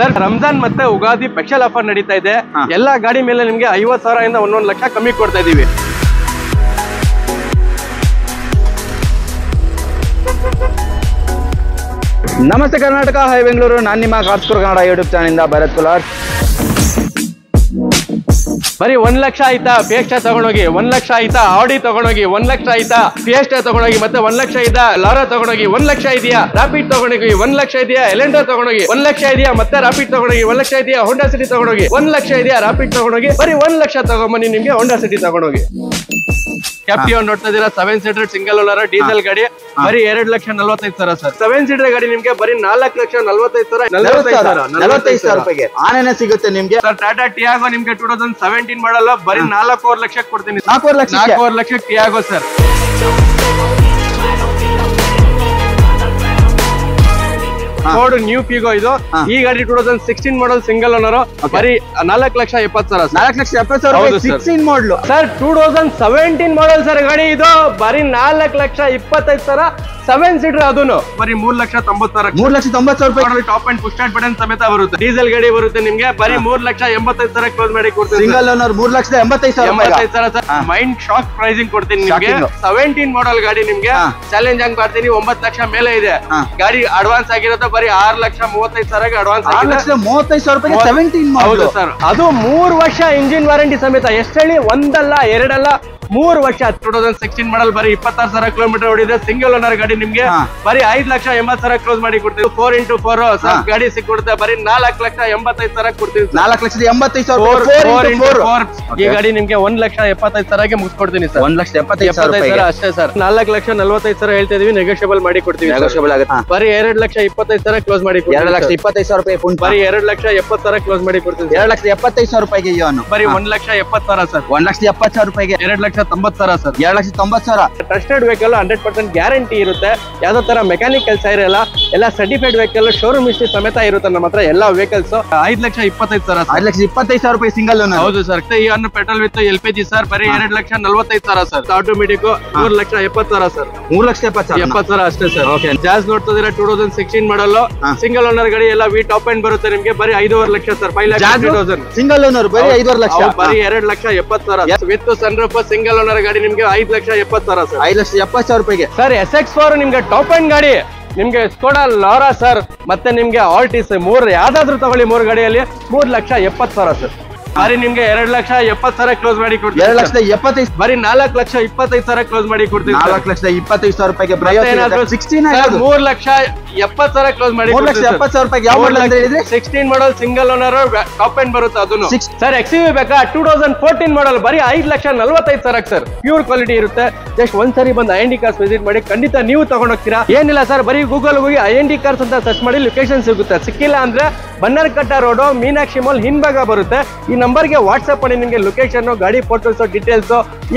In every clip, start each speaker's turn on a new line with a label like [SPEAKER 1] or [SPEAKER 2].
[SPEAKER 1] Sir Ramzan ಮತ್ತೆ Ugadi special offer ನಡೀತಾ ಇದೆ. ಎಲ್ಲಾ ಗಾಡಿ ಮೇಲೆ ನಿಮ್ಗೆ 50,000 ಇಂದ 1 ಲಕ್ಷ ಕಮ್ಮಿ ಕೊಡ್ತಾ ಇದೀವಿ.
[SPEAKER 2] ನಮಸ್ತೆ ಕರ್ನಾಟಕ, ಹೈ ಬೆಂಗಳೂರು. ನಾನು ನಿಮ್ಮ ಕಾರ್ಸ್ಕೂರ್ ಕನ್ನಡ ಯೂಟ್ಯೂಬ್ ಚಾನಲ್ ಇಂದ ಭರತ್ ಕುಲಾರ್.
[SPEAKER 1] ಬರೀ 1 ಲಕ್ಷ ಆಯ್ತಾ ಫಿಯೆಸ್ಟಾ ತಗೊಂಡೋಗಿ, 1 ಲಕ್ಷ ಆಯ್ತಾ ಆಡಿ ತಗೊಂಡೋಗಿ, 1 ಲಕ್ಷ ಆಯ್ತಾ ಫಿಯೆಸ್ಟಾ ತಗೊಂಡೋಗಿ, ಮತ್ತೆ 1 ಲಕ್ಷ ಆಯ್ತಾ ಲಾರಾ ತಗೊಂಡೋಗಿ, 1 ಲಕ್ಷ ಇದೆಯಾ ರಾಪಿಡ್ ತಗೊಂಡೋಗಿ, 1 ಲಕ್ಷ ಇದೆಯಾ ಎಲೆಂಡ್ರಾ ತಗೊಂಡೋಗಿ, 1 ಲಕ್ಷ ಇದೆಯಾ ಮತ್ತೆ ರಾಪಿಡ್ ತಗೊಂಡೋಗಿ, 1 ಲಕ್ಷ ಇದೆಯಾ ಹೋಂಡಾ ಸಿಟಿ ತಗೊಂಡೋಗಿ, 1 ಲಕ್ಷ ಇದೆಯಾ ರಾಪಿಡ್ ತಗೊಂಡೋಗಿ, ಬರೀ 1 ಲಕ್ಷ ತಗೊಂಬನ್ನಿ ನಿಮ್ಗೆ ಹೋಂಡಾ ಸಿಟಿ ತಗೊಂಡೋಗಿ. ಕ್ಯಾಪ್ಟಿಯನ್ ನೋಡ್ತಾ ಇದೀರಾ, 7 ಸೀಟರ್ ಸಿಂಗಲ್ ಓನರ್ ಡೀಸೆಲ್ ಗಾಡಿ, ಬರೀ 2,45,000 ಸರ್. 7 ಸೀಟರ್ ಗಾಡಿ ನಿಮ್ಗೆ ಬರೀ
[SPEAKER 2] 4,45,000 ರೂಪಾಯಿಗೆ ಆನೇನೆ ಸಿಗುತ್ತೆ ನಿಮ್ಗೆ.
[SPEAKER 1] ಸರ್ ಟಾಟಾ ಟಿಯಾಗೋ ನಿಮ್ಗೆ 2017 ಮಾಡಲ್ಲ, ಬರೀ 4,00,000 ಲಕ್ಷಕ್ಕೆ ಕೊಡ್ತೀನಿ.
[SPEAKER 2] 4,00,000
[SPEAKER 1] ಲಕ್ಷಕ್ಕೆ Tiago sir. Ford new Figo ಇದು. ಈ ಗಾಡಿ 2016 ಮಾಡಲ್ ಸಿಂಗಲ್ ಓನರ್, ಬರೀ 4,70,000 ಸರ್.
[SPEAKER 2] 4,70,000 16 ಮಾಡಲು
[SPEAKER 1] ಸರ್. 2017 ಮಾಡಲ್ ಸರ್ ಗಾಡಿ ಇದು, ಬರೀ 4,25,000. 7 ಸೀಟರ್ ಅದನ್ನು ಬರೀ 3,90,000.
[SPEAKER 2] 3,90,000 ರೂಪಾಯಿ
[SPEAKER 1] top and push start button ಸಮೇತ ಬರುತ್ತೆ. ಡೀಸೆಲ್ ಗಾಡಿ ಬರುತ್ತೆ ನಿಮ್ಗೆ, ಬರೀ 3,85,000 ಕ್ಲೋಸ್ ಮಾಡಿ ಕೊಡ್ತೀನಿ.
[SPEAKER 2] Single owner 3,85,000
[SPEAKER 1] mind shock pricing ಕೊಡ್ತೀನಿ ನಿಮ್ಗೆ. 17 ಮಾಡಲ್ ಗಾಡಿ ನಿಮ್ಗೆ ಚಾಲೆಂಜ್ ಹಂಗ್ ಮಾಡ್ತೀನಿ. 9 ಲಕ್ಷ ಮೇಲೆ ಇದೆ ಗಾಡಿ. ಅಡ್ವಾನ್ಸ್ ಆಗಿರೋದು ಬರೀ 6,35,000 ಅಡ್ವಾನ್ಸ್.
[SPEAKER 2] 6,35,000 ರೂಪಾಯಿ 17
[SPEAKER 1] ಹೌದು ಸರ್. ಅದು 3 ವರ್ಷ ಇಂಜಿನ್ ವಾರಂಟಿ ಸಮೇತ. ಎಷ್ಟು ಹೇಳಿ? 1 ಅಲ್ಲ 2 ಅಲ್ಲ 3 ವರ್ಷ. 2016 ಮಾಡಲ್ ಬರೀ 26,000 ಕಿಲೋಮೀಟರ್ ಓಡಿದೆ. ಸಿಂಗಲ್ ಓನರ್ ಗಾಡಿ ನಿಮ್ಗೆ ಬರೀ 5,80,000 ಕ್ಲೋಸ್ ಮಾಡಿ ಕೊಡ್ತೀವಿ. 4x4 ಗಾಡಿ ಸಿಕ್ಕೊಡುತ್ತೆ, ಬರೀ 4,85,000 ಕೊಡ್ತೀವಿ.
[SPEAKER 2] 4,70,000
[SPEAKER 1] ಈ ಗಾಡಿ ನಿಮ್ಗೆ 1,75,000 ಮುಗಿಸ್ಕೊಡ್ತೀನಿ ಸರ್.
[SPEAKER 2] 1,75,000
[SPEAKER 1] ಅಷ್ಟೇ ಸರ್. 4,45,000 ಹೇಳ್ತಾ ಇದೀವಿ, ನೆಗೋಷಿಯಬಲ್ ಮಾಡಿ ಕೊಡ್ತೀವಿ. ಬರೀ 2,25,000 ಕ್ಲೋಸ್ ಮಾಡಿ ಕೊಡ್ತೀವಿ.
[SPEAKER 2] 2,25,000 ರೂಪಾಯಿ
[SPEAKER 1] ಬರೀ 2,70,000 ಕ್ಲೋಸ್ ಮಾಡಿ ಕೊಡ್ತೀವಿ.
[SPEAKER 2] 2,70,000 ರೂಪಾಯಿಗೆ ಇವನು
[SPEAKER 1] ಬರೀ 1,70,000 ಸರ್.
[SPEAKER 2] 1,70,000 ರೂಪಾಯಿಗೆ
[SPEAKER 1] 2,90,000 ಸರ್.
[SPEAKER 2] 2,90,000.
[SPEAKER 1] ಟ್ರಸ್ಟೆಡ್ ವೆಹಿಕಲ್ 100% ಗ್ಯಾರಂಟಿ ಇರುತ್ತೆ. ಯಾವ್ದೋ ತರ ಮೆಕ್ಯಾನಿಕ್ ಕೆಲಸ ಇರಲ್ಲ. ಎಲ್ಲ ಸರ್ಟಿಫೈಡ್ ವೆಹಿಕಲ್, ಶೋರೂಮ್ ಹಿಸ್ಟ್ರಿ ಸಮೇತ ಇರುತ್ತೆ ನಮ್ಮ ಹತ್ರ ಎಲ್ಲ ವೆಹಿಕಲ್ಸ್. 5,25,000.
[SPEAKER 2] 5,25,000 ರೂಪಾಯಿ ಸಿಂಗಲ್ ಓನರ್.
[SPEAKER 1] ಹೌದು ಸರ್. ಈ ಅನ್ನು ಪೆಟ್ರೋಲ್ ವಿತ್ LPG ಸರ್, ಬರೀ 2,45,000 ಸರ್. Automatic 3,70,000 sir.
[SPEAKER 2] 3,70,000
[SPEAKER 1] ಅಷ್ಟೇ ಸರ್. ಜಾಸ್ ನೋಡ್ತಾ ಇದೀರಾ, 2016 ಮಾಡಲ್ ಸಿಂಗಲ್ ಓನರ್ ಗಾಡಿ ಎಲ್ಲ ವಿ ಟಾಪ್ ಅಂಡ್ ಬರುತ್ತೆ ನಿಮ್ಗೆ, ಬರೀ 5,5 ಲಕ್ಷ ಸರ್. 5,50,000
[SPEAKER 2] ಸಿಂಗಲ್ ಓನರ್ ಬರೀ 5,5 ಲಕ್ಷ.
[SPEAKER 1] ಬರೀ 2,70,000 ವಿತ್ ಸನ್ರೂಫ್ ಸಿಂಗಲ್ ಓನರ್ ಗಾಡಿ ನಿಮ್ಗೆ 5,70,000 ಸರ್.
[SPEAKER 2] 5,70,000 ರೂಪಾಯಿಗೆ
[SPEAKER 1] ಸರ್. SX4 ನಿಮ್ಗೆ ಟಾಪ್ ಅಂಡ್ ಗಾಡಿ ನಿಮ್ಗೆ ಸ್ಕೋಡಾ ಲಾರಾ ಸರ್, ಮತ್ತೆ ನಿಮ್ಗೆ ಆಲ್ಟಿಸ್ 3 ಯಾವ್ದಾದ್ರು ತಗೊಳ್ಳಿ. 3 ಗಾಡಿಯಲ್ಲಿ 3,70,000 ಸರ್. ಬರೀ ನಿಮ್ಗೆ 2,70,000 ಕ್ಲೋಸ್ ಮಾಡಿ ಕೊಡ್ತೀವಿ.
[SPEAKER 2] 2,75,000
[SPEAKER 1] ಬರೀ 4,25,000 ಕ್ಲೋಸ್ ಮಾಡಿ ಕೊಡ್ತೀವಿ.
[SPEAKER 2] 4,25,000 ರೂಪಾಯಿಗೆ
[SPEAKER 1] 3,70,000 ಕ್ಲೋಸ್ ಮಾಡಿ
[SPEAKER 2] 3,70,000 ರೂಪಾಯಿಗೆ. ಯಾವ ಮಾಡಲ್ ಅಂತ ಹೇಳಿದ್ರೆ
[SPEAKER 1] 16 model single owner top and ಬರುತ್ತೆ ಅದನ್ನು ಸರ್. XUV ಬೇಕಾ? 2014 ಮಾಡಲ್ ಬರೀ 5,45,000 ಸರ್. ಪ್ಯೂರ್ ಕ್ವಾಲಿಟಿ ಇರುತ್ತೆ. ಜಸ್ಟ್ ಒಂದ್ಸರಿ ಬಂದು IND ಕಾರ್ಸ್ ವಿಸಿಟ್ ಮಾಡಿ, ಖಂಡಿತ ನೀವು ತಗೊಂಡೋಗ್ತೀರಾ. ಏನಿಲ್ಲ ಸರ್, ಬರೀ ಗೂಗಲ್ ಹೋಗಿ IND ಕಾರ್ಸ್ ಅಂತ ಸರ್ಚ್ ಮಾಡಿ ಲೊಕೇಶನ್ ಸಿಗುತ್ತೆ. ಸಿಕ್ಕಿಲ್ಲ ಅಂದ್ರೆ ಬನ್ನರ್ಕಟ್ಟ ರೋಡ್ ಮೀನಾಕ್ಷಿ ಮಾಲ್ ಹಿಂಭಾಗ ಬರುತ್ತೆ. ಈ ನಂಬರ್ಗೆ ವಾಟ್ಸ್ಆಪ್ ಮಾಡಿ ನಿಮ್ಗೆ ಲೊಕೇಶನ್, ಗಾಡಿ ಫೋಟೋಸ್, ಡೀಟೇಲ್ಸ್,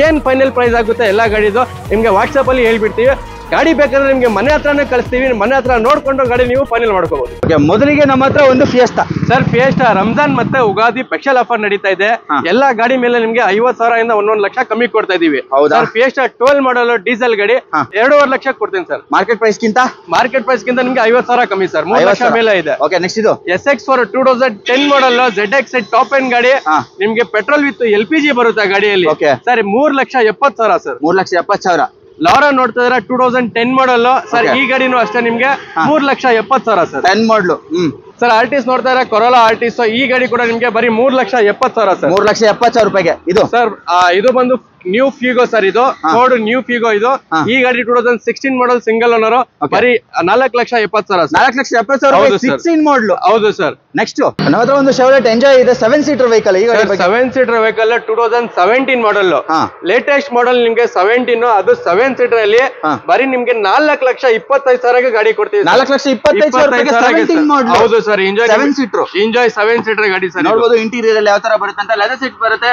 [SPEAKER 1] ಏನ್ ಫೈನಲ್ ಪ್ರೈಸ್ ಆಗುತ್ತೆ ಎಲ್ಲ ಗಾಡಿದು ನಿಮ್ಗೆ ವಾಟ್ಸ್ಆಪ್ ಅಲ್ಲಿ ಹೇಳ್ಬಿಡ್ತೀವಿ. ಗಾಡಿ ಬೇಕಾದ್ರೆ ನಿಮ್ಗೆ ಮನೆ ಹತ್ರನೇ ಕಳಿಸ್ತೀವಿ. ಮನೆ ಹತ್ರ ನೋಡ್ಕೊಂಡು ಗಾಡಿ ನೀವು ಫೈನಲ್ ಮಾಡ್ಕೋಬಹುದು.
[SPEAKER 2] ಮೊದಲಿಗೆ ನಮ್ಮ ಹತ್ರ ಒಂದು ಫಿಯೆಸ್ಟಾ
[SPEAKER 1] ಸರ್. ಫಿಯೆಸ್ಟಾ ರಂಜಾನ್ ಮತ್ತೆ ಉಗಾದಿ ಸ್ಪೆಷಲ್ ಆಫರ್ ನಡೀತಾ ಇದೆ. ಎಲ್ಲಾ ಗಾಡಿ ಮೇಲೆ ನಿಮ್ಗೆ 50,000 ಇಂದ 1 ಲಕ್ಷ ಕಮ್ಮಿ ಕೊಡ್ತಾ ಇದೀವಿ. ಸರ್ ಫಿಯೆಸ್ಟಾ 12 ಮಾಡಲ್ ಡೀಸೆಲ್ ಗಾಡಿ 2.5 ಲಕ್ಷ ಕೊಡ್ತೀನಿ ಸರ್.
[SPEAKER 2] ಮಾರ್ಕೆಟ್ ಪ್ರೈಸ್ ಗಿಂತ ನಿಮ್ಗೆ
[SPEAKER 1] 50,000 ಕಮ್ಮಿ ಸರ್. 3 ಲಕ್ಷ ಮೇಲೆ ಇದೆ.
[SPEAKER 2] ನೆಕ್ಸ್ಟ್ ಇದು
[SPEAKER 1] SX4 2010 ಮಾಡಲ್ ZX ಟಾಪ್ ಎಂಡ್ ಗಾಡಿ ನಿಮ್ಗೆ ಪೆಟ್ರೋಲ್ ವಿತ್ LPG ಬರುತ್ತೆ ಗಾಡಿಯಲ್ಲಿ ಸರ್. 3,70,000 ಸರ್.
[SPEAKER 2] 3,70,000.
[SPEAKER 1] ಲಾರಾ ನೋಡ್ತಾ ಇದ್ರೆ 2010 ಮಾಡಲ್ ಸರ್. ಈ ಗಾಡಿನೂ ಅಷ್ಟೇ ನಿಮ್ಗೆ 3,70,000 ಸರ್.
[SPEAKER 2] 10 ಮಾಡಲು
[SPEAKER 1] ಸರ್. ಆರ್ಟಿಸ್ ನೋಡ್ತಾ ಇದ್ರೆ ಕೊರೋಲಾ ಆರ್ಟಿಸ್. ಈ ಗಾಡಿ ಕೂಡ ನಿಮ್ಗೆ ಬರೀ 3,70,000 ಸರ್.
[SPEAKER 2] 3,70,000 ರೂಪಾಯಿಗೆ ಇದು ಸರ್.
[SPEAKER 1] ಇದು ಬಂದು ನ್ಯೂ ಫಿಗೋ ಸರ್. ಇದು ಫೋರ್ಡ್ ನ್ಯೂ ಫಿಗೋ ಇದು. ಈ ಗಾಡಿ 2016 ಮಾಡಲ್ ಸಿಂಗಲ್ ಓನರ್, ಬರೀ 4,70,000 ಸರ್.
[SPEAKER 2] 4,70,000 16 ಮಾಡಲು.
[SPEAKER 1] ಹೌದು ಸರ್.
[SPEAKER 2] ನೆಕ್ಸ್ಟ್ ನಮ್ಮ ಹತ್ರ ಒಂದು ಶೆವ್ಲೆಟ್ ಎಂಜಾಯ್ ಇದೆ 7 ಸೀಟರ್ ವೆಹಿಕಲ್. ಈ ಗಾಡಿ
[SPEAKER 1] 7 ಸೀಟರ್ ವೆಹಿಕಲ್ 2017 ಮಾಡಲ್ ಲೇಟೆಸ್ಟ್ ಮಾಡಲ್ ನಿಮ್ಗೆ 17. ಅದು 7 ಸೀಟರ್ ಅಲ್ಲಿ ಬರೀ ನಿಮ್ಗೆ 4,25,000 ಗಾಡಿ ಕೊಡ್ತೀವಿ.
[SPEAKER 2] 4,25,000
[SPEAKER 1] ಹೌದು sir. Enjoy
[SPEAKER 2] 7 seater.
[SPEAKER 1] Enjoy 7 seater ಗಾಡಿ ಸರ್.
[SPEAKER 2] ನೋಡಬಹುದು ಇಂಟೀರಿಯರ್ ಅಲ್ಲಿ ಯಾವ ತರ ಬರುತ್ತೆ ಅಂತ. ಲೆದರ್ ಸೀಟ್ ಬರುತ್ತೆ,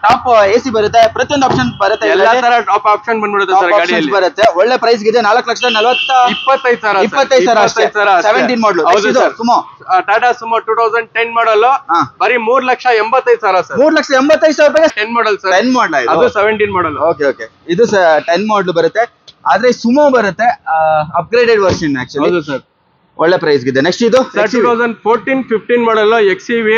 [SPEAKER 2] ಟಾಪ್ AC ಬರುತ್ತೆ, ಪ್ರತಿಯೊಂದು ಆಪ್ಷನ್ ಬರುತ್ತೆ.
[SPEAKER 1] ಎಲ್ಲಾ ತರ ಟಾಪ್ ಆಪ್ಷನ್ ಬಂದ್ಬಿಡುತ್ತೆ ಸರ್ ಗಾಡಿಯಲ್ಲಿ.
[SPEAKER 2] ಬರುತ್ತೆ. ಒಳ್ಳೆ ಪ್ರೈಸ್ ಇದೆ. 4,25,000 17 ಮಾಡಲು. ಹೌದು ಸರ್. ಸುಮೋ
[SPEAKER 1] ಟಾಟಾ ಸುಮೋ 2010 ಮಾಡಲ್ ಬರೀ 3,85,000 ಸರ್.
[SPEAKER 2] 3,85,000 ರೂಪಾಯಿ
[SPEAKER 1] 10 ಮಾಡಲ್ ಸರ್.
[SPEAKER 2] 10 ಮಾಡಲ್
[SPEAKER 1] ಅದು 17 ಮಾಡಲ್.
[SPEAKER 2] ಓಕೆ ಇದು 10 ಮಾಡಲ್ ಬರುತ್ತೆ. ಆದ್ರೆ ಸುಮೋ ಬರುತ್ತೆ ಅಪ್ಗ್ರೇಡೆಡ್ ವರ್ಷನ್ ಆಕ್ಚುಲಿ.
[SPEAKER 1] ಹೌದು ಸರ್.
[SPEAKER 2] ಒಳ್ಳೆ ಪ್ರೈಸ್ ಇದೆ. ನೆಕ್ಸ್ಟ್ ಇದು
[SPEAKER 1] 2014-15 ಮಾಡಲ್ XUV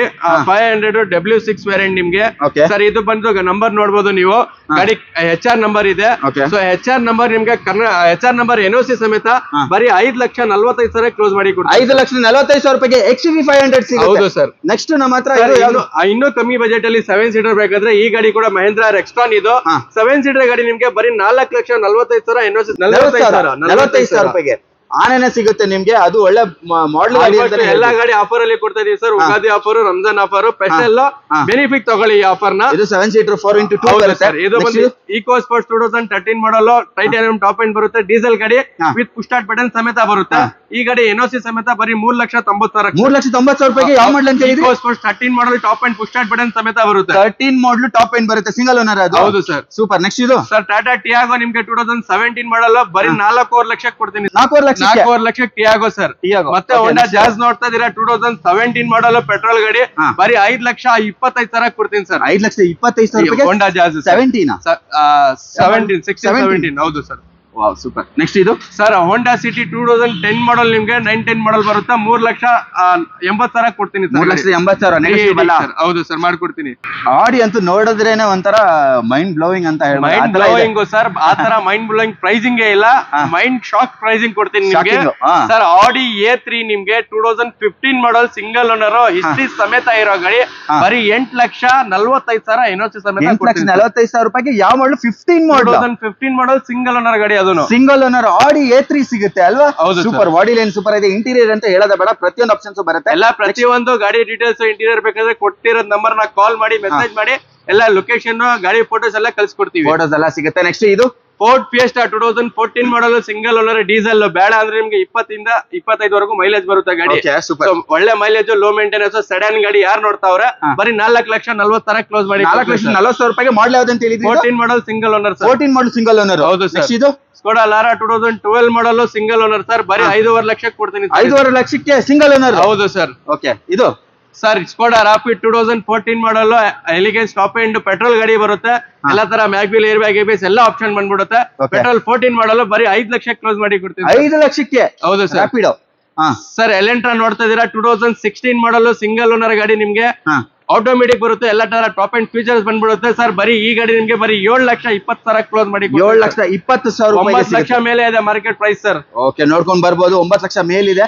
[SPEAKER 1] 500 W6 ವೇರಿಯಂಟ್ ನಿಮ್ಗೆ. ಸರ್ ಇದು ಬಂದು ನಂಬರ್ ನೋಡಬಹುದು ನೀವು, ಗಾಡಿ HR ನಂಬರ್ ಇದೆ. ಸೊ HR ನಂಬರ್ ನಿಮ್ಗೆ HR ನಂಬರ್ NOC ಸಮೇತ ಬರೀ 5,45,000 ಕ್ಲೋಸ್ ಮಾಡಿ ಕೊಡ್ತೀವಿ.
[SPEAKER 2] 5,45,000 ರೂಪಾಯಿಗೆ XUV 500 ಸಿಗುತ್ತೆ.
[SPEAKER 1] ಹೌದು ಸರ್.
[SPEAKER 2] ನೆಕ್ಸ್ಟ್ ನಮ್ಮ ಹತ್ರ
[SPEAKER 1] ಇನ್ನೂ ಕಮ್ಮಿ ಬಜೆಟ್ ಅಲ್ಲಿ 7 ಸೀಟರ್ ಬೇಕಾದ್ರೆ ಈ ಗಾಡಿ ಕೂಡ ಮಹೇಂದ್ರ ರೆಕ್ಸ್ಟಾನ್ ಇದು 7 ಸೀಟರ್ ಗಾಡಿ ನಿಮ್ಗೆ ಬರೀ 4,45,000 NOC 45,000
[SPEAKER 2] ರೂಪಾಯಿಗೆ ಆನೇನೆ ಸಿಗುತ್ತೆ ನಿಮ್ಗೆ. ಅದು ಒಳ್ಳೆ ಮಾಡಲ್ ಗಾಡಿ.
[SPEAKER 1] ಎಲ್ಲಾ ಗಾಡಿ ಆಫರ್ ಅಲ್ಲಿ ಕೊಡ್ತಾ ಇದೀವಿ sir. Ugadi offer, Ramzan offer, special benefit ತಗೊಳ್ಳಿ ಈ ಆಫರ್ ನ.
[SPEAKER 2] ಇದು 7 ಸೀಟರ್ 4x2 ಬರುತ್ತೆ.
[SPEAKER 1] ಇದು ಬಂದು ಈಕೋ ಸ್ಪೋರ್ಟ್ಸ್ 2013 ಮಾಡಲ್ ಟೈಟಾನಿಯಂ ಟಾಪ್ ಎಂಡ್ ಬರುತ್ತೆ, ಡೀಸೆಲ್ ಗಾಡಿ ವಿತ್ ಪುಶ್ ಸ್ಟಾರ್ಟ್ ಬಟನ್ ಸಮೇತ ಬರುತ್ತೆ. ಈ ಗಾಡಿ NOC ಸಮೇತ ಬರೀ 3,90,000
[SPEAKER 2] 3,90,000 ರೂಪಾಯಿಗೆ. ಯಾವ ಮಾಡಲ್ ಅಂತ ಹೇಳಿದ್ರಿ?
[SPEAKER 1] EcoSport 13 model top end push start button ಸಮೇತ ಬರುತ್ತೆ.
[SPEAKER 2] 13 ಮಾಡಲ್ ಟಾಪ್ ಎಂಡ್ ಬರುತ್ತೆ, ಸಿಂಗಲ್ ಓನರ್ ಅದು.
[SPEAKER 1] ಹೌದು ಸರ್.
[SPEAKER 2] ಸೂಪರ್. ನೆಕ್ಸ್ಟ್ ಇದು
[SPEAKER 1] ಸರ್ ಟಾಟಾ ಟಿಯಾಗೋ ನಿಮ್ಗೆ 2017 ಮಾಡಲ್ ಬರೀ 4,00,000 ಲಕ್ಷಕ್ಕೆ ಕೊಡ್ತೀನಿ.
[SPEAKER 2] 4,00,000
[SPEAKER 1] ಲಕ್ಷಕ್ಕೆ ಟಿಯಾಗೋ ಸರ್. ಮತ್ತೆ ಹೋಂಡಾ ಜಾಜ್ ನೋಡ್ತಾ ಇದೀರಾ 2017 ಮಾಡಲ್ ಪೆಟ್ರೋಲ್ ಗಾಡಿ ಬರೀ 5,25,000 ಕೊಡ್ತೀನಿ ಸರ್.
[SPEAKER 2] 5,25,000 ರೂಪಾಯಿಗೆ
[SPEAKER 1] ಹೋಂಡಾ ಜಾಜ್ 17 ಹೌದು ಸರ್.
[SPEAKER 2] Wow super. ನೆಕ್ಸ್ಟ್ ಇದು
[SPEAKER 1] ಸರ್ ಹೋಂಡಾ ಸಿಟಿ 2010 ಮಾಡಲ್ ನಿಮ್ಗೆ 910 ಮಾಡಲ್ ಬರುತ್ತೆ, 3,80,000 ಕೊಡ್ತೀನಿ ಸರ್.
[SPEAKER 2] 3,80,000
[SPEAKER 1] ಹೌದು ಸರ್, ಮಾಡ್ಕೊಡ್ತೀನಿ.
[SPEAKER 2] ಆಡಿ ಅಂತೂ ನೋಡಿದ್ರೇನೆ ಒಂಥರ ಮೈಂಡ್ ಬ್ಲೋವಿಂಗ್ ಅಂತ ಹೇಳಿ.
[SPEAKER 1] ಮೈಂಡ್ ಬ್ಲೋವಿಂಗ್ ಸರ್, ಆ ತರ ಮೈಂಡ್ ಬ್ಲೋವಿಂಗ್ ಪ್ರೈಸಿಂಗ್ ಇಲ್ಲ, ಮೈಂಡ್ ಶಾಕ್ ಪ್ರೈಸಿಂಗ್ ಕೊಡ್ತೀನಿ ನಿಮ್ಗೆ ಸರ್. ಆಡಿ A3 ನಿಮ್ಗೆ 2015 ಮಾಡಲ್ ಸಿಂಗಲ್ ಓನರ್ ಹಿಸ್ಟ್ರಿ ಸಮೇತ ಇರೋ ಗಾಡಿ ಬರೀ 8,45,000 NOC ಸಮೇತ
[SPEAKER 2] 8,45,000 ರೂಪಾಯಿಗೆ. ಯಾವ ಮಾಡಲ್?
[SPEAKER 1] 2015 ಮಾಡಲ್ ಸಿಂಗಲ್ ಓನರ್ ಗಾಡಿ. ಅದು
[SPEAKER 2] ಸಿಂಗಲ್ ಓನರ್ ಆಡಿ A3 ಸಿಗುತ್ತೆ ಅಲ್ವಾ? ಸೂಪರ್. ಬಾಡಿ ಲೈನ್ ಸೂಪರ್ ಇದೆ. ಇಂಟೀರಿಯರ್ ಅಂತ ಹೇಳೋದ ಬೇಡ, ಪ್ರತಿಯೊಂದು ಆಪ್ಷನ್ಸ್ ಬರುತ್ತೆ.
[SPEAKER 1] ಎಲ್ಲ ಪ್ರತಿಯೊಂದು ಗಾಡಿ ಡೀಟೇಲ್ಸ್ ಇಂಟೀರಿಯರ್ ಬೇಕಾದ್ರೆ ಕೊಟ್ಟಿರೋದ್ ನಂಬರ್ ನ ಕಾಲ್ ಮಾಡಿ ಮೆಸೇಜ್ ಮಾಡಿ ಎಲ್ಲ ಲೊಕೇಶನ್ ಗಾಡಿ ಫೋಟೋಸ್ ಎಲ್ಲ ಕಳ್ಸಿಕೊಡ್ತೀವಿ.
[SPEAKER 2] ಫೋಟೋಸ್ ಎಲ್ಲ ಸಿಗುತ್ತೆ. ನೆಕ್ಸ್ಟ್ ಇದು
[SPEAKER 1] ಫೋರ್ಡ್ ಫಿಯೆಸ್ಟಾ 2014 ಮಾಡಲ್ ಸಿಂಗಲ್ ಓನರ್ ಡೀಸೆಲ್. ಬೇಡ ಅಂದ್ರೆ ನಿಮ್ಗೆ 20 ಇಂದ 25 ವರೆಗೂ ಮೈಲೇಜ್ ಬರುತ್ತೆ ಗಾಡಿ. ಒಳ್ಳೆ ಮೈಲೇಜ್, ಲೋ ಮೇಂಟೆನೆನ್ಸ್, ಸೆಡನ್ ಗಾಡಿ ಯಾರು ನೋಡ್ತಾವ್ರೆ ಬರೀ 4,40,000 ಕ್ಲೋಸ್ ಮಾಡಿ.
[SPEAKER 2] 4,40,000 ರೂಪಾಯಿಗೆ ಮಾಡಲ್ ಯಾವ್ದು ಅಂತ ಹೇಳಿದ್ರಿ?
[SPEAKER 1] 14 ಮಾಡಲ್ ಸಿಂಗಲ್ ಓನರ್.
[SPEAKER 2] 14 ಮಾಡಲ್ ಸಿಂಗಲ್ ಓನರ್.
[SPEAKER 1] ಹೌದು ಸರ್.
[SPEAKER 2] ಇದು
[SPEAKER 1] ಸ್ಕೋಡಾ ಲಾರಾ 2012 ಮಾಡಲ್ ಸಿಂಗಲ್ ಓನರ್ ಸರ್, ಬರೀ 5,500,000 ಲಕ್ಷಕ್ಕೆ ಕೊಡ್ತೀನಿ.
[SPEAKER 2] 5,500,000 ಲಕ್ಷಕ್ಕೆ ಸಿಂಗಲ್ ಓನರ್.
[SPEAKER 1] ಹೌದು ಸರ್.
[SPEAKER 2] ಓಕೆ. ಇದು
[SPEAKER 1] ಸರ್ ಸ್ಕೋಡಾ ರಾಪಿಡ್ 2014 ಮಾಡಲ್ ಎಲಿಗೆನ್ಸ್ ಟಾಪ್ ಎಂಡ್ ಪೆಟ್ರೋಲ್ ಗಾಡಿ ಬರುತ್ತೆ. ಎಲ್ಲಾ ತರ ಮ್ಯಾಗ್ವಿಲ್, ಏರ್ ಬ್ಯಾಗ್, ABS ಎಲ್ಲ ಆಪ್ಷನ್ ಬಂದ್ಬಿಡುತ್ತೆ. ಪೆಟ್ರೋಲ್ 14 ಮಾಡಲ್ ಬರೀ 5 ಲಕ್ಷಕ್ಕೆ ಕ್ಲೋಸ್ ಮಾಡಿ ಕೊಡ್ತೀನಿ.
[SPEAKER 2] 5 ಲಕ್ಷಕ್ಕೆ.
[SPEAKER 1] ಹೌದು ಸರ್.
[SPEAKER 2] ರಾಪಿಡ್
[SPEAKER 1] ಸರ್ ಎಲೆಂಟ್ರಾ ನೋಡ್ತಾ ಇದೀರಾ 2016 ಮಾಡಲ್ ಸಿಂಗಲ್ ಓನರ್ ಗಾಡಿ ನಿಮ್ಗೆ ಆಟೋಮೆಟಿಕ್ ಬರುತ್ತೆ. ಎಲ್ಲ ತರ ಟಾಪ್ ಅಂಡ್ ಫೀಚರ್ಸ್ ಬಂದ್ಬಿಡುತ್ತೆ ಸರ್. ಬರೀ ಈ ಗಾಡಿ ನಿಮ್ಗೆ ಬರೀ 7,20,000 ಕ್ಲೋಸ್ ಮಾಡಿ.
[SPEAKER 2] 7,20,000
[SPEAKER 1] 9 ಲಕ್ಷ ಮೇಲೆ ಇದೆ ಮಾರ್ಕೆಟ್ ಪ್ರೈಸ್ ಸರ್.
[SPEAKER 2] ಓಕೆ, ನೋಡ್ಕೊಂಡ್ ಬರ್ಬೋದು. 9 ಲಕ್ಷ ಮೇಲಿದೆ.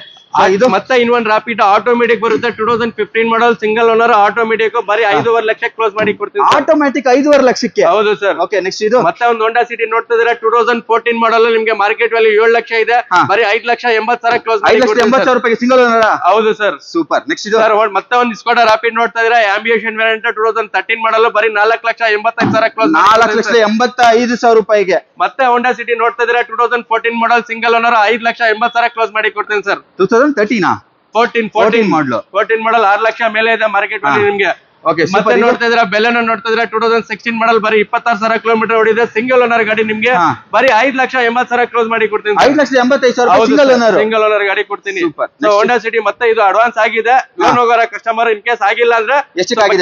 [SPEAKER 1] ಇದು ಮತ್ತೆ ಇನ್ನೊಂದು ರಾಪಿಡ್ ಆಟೋಮೆಟಿಕ್ ಬರುತ್ತೆ 2015 ಮಾಡಲ್ ಸಿಂಗಲ್ ಓನರ್ ಆಟೋಮೆಟಿಕ್ ಬರೀ 5,500,000 ಲಕ್ಷಕ್ಕೆ ಕ್ಲೋಸ್ ಮಾಡಿ ಕೊಡ್ತೀವಿ.
[SPEAKER 2] ಆಟೋಮೆಟಿಕ್ 5,500,000 ಲಕ್ಷಕ್ಕೆ.
[SPEAKER 1] ಹೌದು ಸರ್.
[SPEAKER 2] ಓಕೆ. ನೆಕ್ಸ್ಟ್ ಇದು
[SPEAKER 1] ಮತ್ತೆ ಒಂದು ಹೋಂಡಾ ಸಿಟಿ ನೋಡ್ತಾ ಇದ್ರೆ 2014 ಮಾಡಲ್ ನಿಮ್ಗೆ ಮಾರ್ಕೆಟ್ ವ್ಯಾಲ್ಯೂ 7 ಲಕ್ಷ ಇದೆ, ಬರೀ 5,80,000 ಕ್ಲೋಸ್ ಮಾಡಿ
[SPEAKER 2] 5,80,000 ರೂಪಾಯಿಗೆ ಸಿಂಗಲ್ ಓನರ್.
[SPEAKER 1] ಹೌದು ಸರ್.
[SPEAKER 2] ಸೂಪರ್. ನೆಕ್ಸ್ಟ್ ಇದು
[SPEAKER 1] ಸರ್ ಮತ್ತೆ ಒಂದು ಸ್ಕೋಡಾ ರಾಪಿಡ್ ನೋಡ್ತಾ ಇದ್ರೆ ಆಂಬಿಷನ್ ವೇರಿಯಂಟ್ 2013 ಮಾಡಲ್ ಬರೀ 4,85,000 ಕ್ಲೋಸ್.
[SPEAKER 2] 4,85,000 ರೂಪಾಯಿಗೆ.
[SPEAKER 1] ಮತ್ತೆ ಹೋಂಡಾ ಸಿಟಿ ನೋಡ್ತಾ ಇದ್ರೆ 2014 ಮಾಡಲ್ ಸಿಂಗಲ್ ಓನರ್ 5,80,000 ಕ್ಲೋಸ್ ಮಾಡಿ ಕೊಡ್ತೀನಿ ಸರ್.
[SPEAKER 2] 2013 14 ಮಾಡಲ್
[SPEAKER 1] 6 ಲಕ್ಷ ಮೇಲೆ ಇದೆ ಮಾರ್ಕೆಟ್ ವ್ಯಾಲ್ಯೂ ನಿಮ್ಗೆ.
[SPEAKER 2] ಓಕೆ.
[SPEAKER 1] ಮತ್ತೆ ನೋಡ್ತಾ ಇದ್ರೆ ಬೆಲೆನ ನೋಡ್ತಾ ಇದ್ರೆ 2016 ಮಾಡಲ್ ಬರೀ 26,000 ಕಿಲೋಮೀಟರ್ ಓಡಿದೆ, ಸಿಂಗಲ್ ಓನರ್ ಗಾಡಿ ನಿಮ್ಗೆ ಬರೀ 5,80,000 ಕ್ಲೋಸ್ ಮಾಡಿ ಕೊಡ್ತೀನಿ.
[SPEAKER 2] 5,85,000
[SPEAKER 1] ಸಿಂಗಲ್ ಓನರ್ ಗಾಡಿ ಕೊಡ್ತೀನಿ. ಹೋಂಡಾ ಸಿಟಿ ಮತ್ತೆ ಇದು ಅಡ್ವಾನ್ಸ್ ಆಗಿದೆ. ಲೋನ್ ಹೋಗೋರ ಕಸ್ಟಮರ್ ಇನ್ ಕೇಸ್ ಆಗಿಲ್ಲ ಅಂದ್ರೆ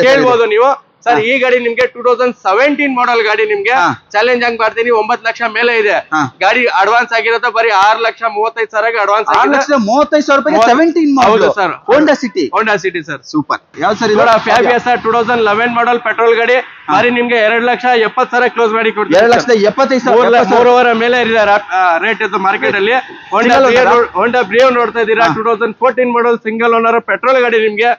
[SPEAKER 1] ಕೇಳ್ಬೋದು ನೀವು ಸರ್. ಈ ಗಾಡಿ ನಿಮ್ಗೆ 2017 ಮಾಡಲ್ ಗಾಡಿ ನಿಮ್ಗೆ ಚಾಲೆಂಜ್ ಹಂಗ್ ಮಾಡ್ತೀನಿ. 9 ಲಕ್ಷ ಮೇಲೆ ಇದೆ ಗಾಡಿ. ಅಡ್ವಾನ್ಸ್ ಆಗಿರುತ್ತೆ ಬರೀ 6,35,000 ಅಡ್ವಾನ್ಸ್ ಆಗಿದೆ.
[SPEAKER 2] 6,35,000 ರೂಪಾಯಿಗೆ 17 model sir. Honda City sir. Super. ಯಾವ ಸರ್ ಇದು?
[SPEAKER 1] ಫ್ಯಾಬಿಯಾ ಸರ್ 2011 ಮಾಡಲ್ ಪೆಟ್ರೋಲ್ ಗಾಡಿ ಬರೀ ನಿಮ್ಗೆ 2,70,000 ಕ್ಲೋಸ್ ಮಾಡಿ ಕೊಡ್ತೀವಿ.
[SPEAKER 2] 2,75,000
[SPEAKER 1] 3,500,000 ಮೇಲೆ ಇದೆ ರೇಟ್ ಇದು ಮಾರ್ಕೆಟ್ ಅಲ್ಲಿ. ಹೋಂಡಾ ಬ್ರಿಯೋ ನೋಡ್ತಾ ಇದ್ದೀರಾ 2014 ಮಾಡಲ್ ಸಿಂಗಲ್ ಓನರ್ ಪೆಟ್ರೋಲ್ ಗಾಡಿ ನಿಮ್ಗೆ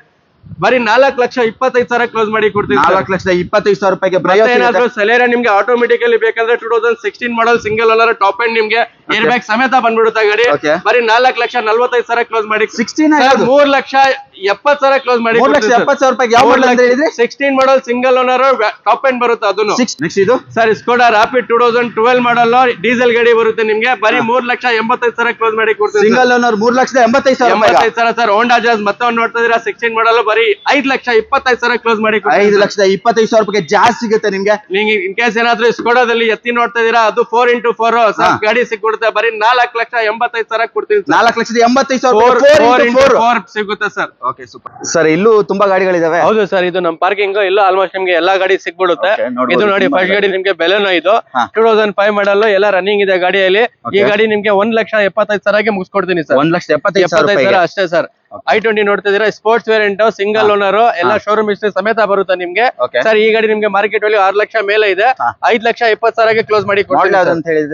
[SPEAKER 1] ಬರೀ 4,25,000 ಕ್ಲೋಸ್ ಮಾಡಿ ಕೊಡ್ತೀವಿ.
[SPEAKER 2] 4,25,000 ರೂಪಾಯಿಗೆ.
[SPEAKER 1] ಏನಾದ್ರು ಸೆಲೆರಾ ನಿಮ್ಗೆ ಆಟೋಮೆಟಿಕ್ ಅಲ್ಲಿ ಬೇಕಂದ್ರೆ 2016 ಮಾಡಲ್ ಸಿಂಗಲ್ ಓನರ್ ಟಾಪ್ ಎಂಡ್ ನಿಮ್ಗೆ ಏರ್ ಬ್ಯಾಗ್ ಸಮೇತ ಬಂದ್ಬಿಡುತ್ತೆ ಗಾಡಿ. ಬರೀ 4,45,000 ಕ್ಲೋಸ್ ಮಾಡಿ 3,70,000 ಕ್ಲೋಸ್ ಮಾಡಿ
[SPEAKER 2] 3,70,000 ರೂಪಾಯಿಗೆ. ಯಾವ ಮಾಡಲ್ ಅಂತ ಹೇಳಿದ್ರೆ
[SPEAKER 1] 16 model single owner top end ಬರುತ್ತೆ ಅದನ್ನು.
[SPEAKER 2] ನೆಕ್ಸ್ಟ್ ಇದು
[SPEAKER 1] sir Skoda Rapid 2012 model diesel ಗಾಡಿ ಬರುತ್ತೆ ನಿಮ್ಗೆ ಬರೀ 3,80,000 ಕ್ಲೋಸ್ ಮಾಡಿ ಕೊಡ್ತೀವಿ.
[SPEAKER 2] Single owner 3,85,000
[SPEAKER 1] sir. Honda Jazz ಮತ್ತೆ ಒಂದು ನೋಡ್ತಾ ಇದೀರಾ 16 ಮಾಡಲ್ ಬರೀ 5,25,000 ಕ್ಲೋಸ್ ಮಾಡಿ
[SPEAKER 2] 5,25,000 ರೂಪಾಯಿಗೆ ಜಾಸ್ತಿ ಸಿಗುತ್ತೆ ನಿಮ್ಗೆ.
[SPEAKER 1] ನಿಮ್ಗೆ ಇನ್ ಕೇಸ್ ಏನಾದ್ರು ಸ್ಕೋಡಾದಲ್ಲಿ ಎತ್ತಿ ನೋಡ್ತಾ ಇದೀರಾ ಅದು 4x4 ಗಾಡಿ ಸಿಕ್ಬಿಡುತ್ತೆ ಬರೀ 4,85,000 ಕೊಡ್ತೀವಿ.
[SPEAKER 2] 4,85,000 4x4
[SPEAKER 1] ಸಿಗುತ್ತೆ ಸರ್.
[SPEAKER 2] Okay super sir. ಇಲ್ಲೂ ತುಂಬಾ ಗಾಡಿಗಳಿದಾವೆ.
[SPEAKER 1] ಹೌದು ಸರ್, ಇದು ನಮ್ ಪಾರ್ಕಿಂಗ್ ಇಲ್ಲ ಆಲ್ಮೋಸ್ಟ್ ನಿಮ್ಗೆ ಎಲ್ಲಾ ಗಾಡಿ ಸಿಗ್ಬಿಡುತ್ತೆ. ಇದು ನೋಡಿ ಫಸ್ಟ್ ಗಾಡಿ ನಿಮ್ಗೆ ಬೆಲೆನೋ ಇದು 2005 ಮಾಡಲ್ ಎಲ್ಲ ರನ್ನಿಂಗ್ ಇದೆ ಗಾಡಿಯಲ್ಲಿ. ಈ ಗಾಡಿ ನಿಮ್ಗೆ 1,75,000 ಮುಗಿಸ್ಕೊಡ್ತೀನಿ ಸರ್.
[SPEAKER 2] 1,75,000
[SPEAKER 1] ಅಷ್ಟೇ ಸರ್. i20 ನೋಡ್ತಿದ್ದೀರಾ, ಸ್ಪೋರ್ಟ್ಸ್ ವೇರಿಯಂಟ್, ಸಿಂಗಲ್ ಓನರ್, ಎಲ್ಲ ಶೋರೂಮ್ ಹಿಸ್ಟ್ರಿ ಸಮೇತ ಬರುತ್ತೆ ನಿಮ್ಗೆ ಸರ್. ಈ ಗಾಡಿ ನಿಮ್ಗೆ ಮಾರ್ಕೆಟ್ ವ್ಯಾಲ್ಯೂ 6 ಲಕ್ಷ ಮೇಲೆ ಇದೆ. 5,70,000 ಕ್ಲೋಸ್ ಮಾಡಿ ಕೊಡ್ತೀನಿ.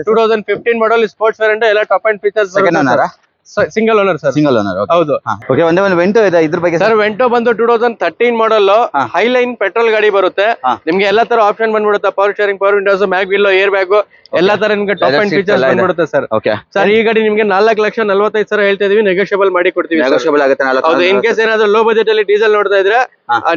[SPEAKER 1] 2015 ಮಾಡಲ್ ಸ್ಪೋರ್ಟ್ಸ್ ವೇರಿಯಂಟ್ ಎಲ್ಲ top and features. Single owner sir.
[SPEAKER 2] Single owner
[SPEAKER 1] ಹೌದು.
[SPEAKER 2] ಓಕೆ, ಒಂದೇ ಒಂದು ವೆಂಟೋ ಇದೆ. ಇದ್ರ ಬಗ್ಗೆ
[SPEAKER 1] ಸರ್, ವೆಂಟೋ ಬಂದು 2013 ಮಾಡಲ್ ಹೈಲೈನ್ ಪೆಟ್ರೋಲ್ ಗಾಡಿ ಬರುತ್ತೆ. ನಿಮ್ಗೆ ಎಲ್ಲಾ ತರ ಆಪ್ಷನ್ ಬಂದ್ಬಿಡುತ್ತೆ. ಪವರ್ ಸ್ಟೇರಿಂಗ್, ಪವರ್ ವಿಂಡೋಸ್, ಮ್ಯಾಗ್ ವಿಲ್ಲೋ, ಏರ್ ಬ್ಯಾಗ್ ಎಲ್ಲಾ ತರ ನಿಮ್ಗೆ ಟಾಪ್ ಅಂಡ್ ಫೀಚರ್ಸ್ ಬಂದ್ಬಿಡುತ್ತೆ ಸರ್. ಸರ್, ಈ ಗಾಡಿ ನಿಮ್ಗೆ 4,45,000 ಹೇಳ್ತಾ ಇದೀವಿ, ನೆಗೋಷಿಯಬಲ್ ಮಾಡಿ ಕೊಡ್ತೀವಿ. ಹೌದು. ಇನ್ ಕೇಸ್ ಏನಾದ್ರು ಲೋ ಬಜೆಟ್ ಅಲ್ಲಿ ಡೀಸೆಲ್ ನೋಡ್ತಾ ಇದ್ರೆ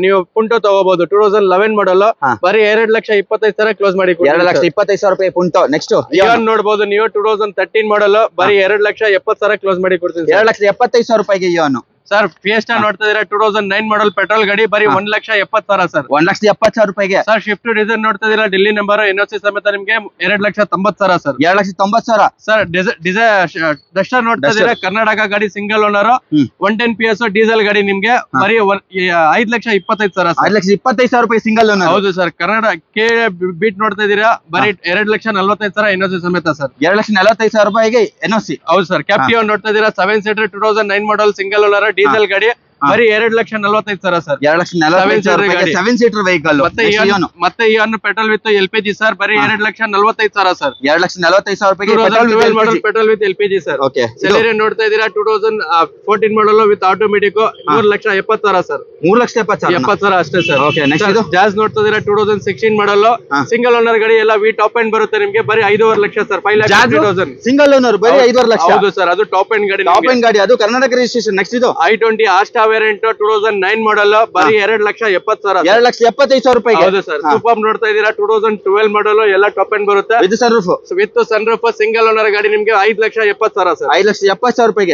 [SPEAKER 1] ನೀವು ಪುಂಟೋ ತಗೋಬಹುದು. 2011 ಮಾಡಲ್ ಬರೀ 2,25,000 ಕ್ಲೋಸ್ ಮಾಡಿ
[SPEAKER 2] 2,25,000 ಪುಂಟೋ. ನೆಕ್ಸ್ಟ್
[SPEAKER 1] ಇಯಾನ್ ನೋಡಬಹುದು ನೀವು, 2013 ಮಾಡಲ್ ಬರೀ 2,70,000 ಕ್ಲೋಸ್ ಮಾಡಿ ಕೊಡ್ತೀನಿ.
[SPEAKER 2] 2,75,000 ಇಯಾನು.
[SPEAKER 1] ಸರ್, ಫಿಯೆಸ್ಟಾ ನೋಡ್ತಾ ಇದ್ರೆ 2009 ಮಾಡಲ್ ಪೆಟ್ರೋಲ್ ಗಾಡಿ ಬರೀ 1,70,000 ಸರ್.
[SPEAKER 2] 1,70,000
[SPEAKER 1] ಸರ್, ಶಿಫ್ಟ್ ಡಿಸೈರ್ ನೋಡ್ತಾ ಇದೀರಾ, ಡೆಲ್ಲಿ ನಂಬರ್, NOC ಸಮೇತ ನಿಮ್ಗೆ 2,90,000 ಸರ್.
[SPEAKER 2] 2,90,000
[SPEAKER 1] ಸರ್. ಡಸ್ಟರ್ ನೋಡ್ತಾ ಇದೀರಾ, ಕರ್ನಾಟಕ ಗಾಡಿ, ಸಿಂಗಲ್ ಓನರ್, 110 PS ಡೀಸೆಲ್ ಗಾಡಿ ನಿಮ್ಗೆ ಬರೀ 5,25,000 ಸರ್.
[SPEAKER 2] 5,25,000 single owner.
[SPEAKER 1] ಹೌದು ಸರ್. ಕನ್ನಡ ಕೆ ಬೀಟ್ ನೋಡ್ತಾ ಇದೀರಾ, ಬರೀ 2,45,000 NOC ಸಮೇತ ಸರ್.
[SPEAKER 2] 2,45,000 NOC.
[SPEAKER 1] ಹೌದು ಸರ್. ಕ್ಯಾಪ್ಟಿವ್ ನೋಡ್ತಾ ಇದೀರಾ, 7 ಸೀಟರ್ 2009 ಮಾಡಲ್ ಸಿಂಗಲ್ ಓನರ್ ಡೀಸೆಲ್ ಗಾಡಿ ಬರೀ 2,45,000 ಸರ್.
[SPEAKER 2] 2,45,000 7 seater vehicle.
[SPEAKER 1] ಮತ್ತೆ ಈ ಪೆಟ್ರೋಲ್ ವಿತ್ LPG ಸರ್, ಬರೀ 2,45,000 sir.
[SPEAKER 2] 2,40,000
[SPEAKER 1] model petrol with LPG sir. Celerio ನೋಡ್ತಾ ಇದೀರಾ, 2014 ಮಾಡಲ್ ವಿತ್ ಆಟೋಮೆಟಿಕ್ 3,70,000 ಸರ್.
[SPEAKER 2] 3,70,000
[SPEAKER 1] ಅಷ್ಟೇ ಸರ್.
[SPEAKER 2] ಜಾಜ್
[SPEAKER 1] ನೋಡ್ತಾ ಇದೀರಾ, 2016 ಮಾಡಲ್ ಸಿಂಗಲ್ ಓನರ್ ಗಾಡಿ, ಎಲ್ಲ ವಿ ಟಾಪ್ ಎಂಡ್ ಬರುತ್ತೆ ನಿಮ್ಗೆ ಬರೀ 5,5 ಲಕ್ಷ ಸರ್. 5,50,000
[SPEAKER 2] ಸಿಂಗಲ್ ಓನರ್ ಬರೀ 5,5 ಲಕ್ಷ.
[SPEAKER 1] ಹೌದು ಸರ್, ಅದು ಟಾಪ್ ಎಂಡ್ ಗಾಡಿ.
[SPEAKER 2] ಟಾಪ್ ಎಂಡ್ ಗಾಡಿ, ಅದು ಕರ್ನಾಟಕ ರಿಜಿಸ್ಟ್ರೇಷನ್. ನೆಕ್ಸ್ಟ್ ಇದು
[SPEAKER 1] i20 ಆಸ್ಟಾ ವೇರಿಯಂಟ್ 2009 ಮಾಡಲ್ ಬರೀ 2,70,000.
[SPEAKER 2] 2,75,000
[SPEAKER 1] ಹೌದು ಸರ್. ಸೂಪರ್ ನೋಡ್ತಾ ಇದೀರಾ, 2012 ಮಾಡಲ್ ಎಲ್ಲ ಟಾಪ್ ಎಂಡ್ ಬರುತ್ತೆ
[SPEAKER 2] with sunroof.
[SPEAKER 1] With sunroof single owner ಗಾಡಿ ನಿಮ್ಗೆ 5,70,000 ಸರ್.
[SPEAKER 2] 5,70,000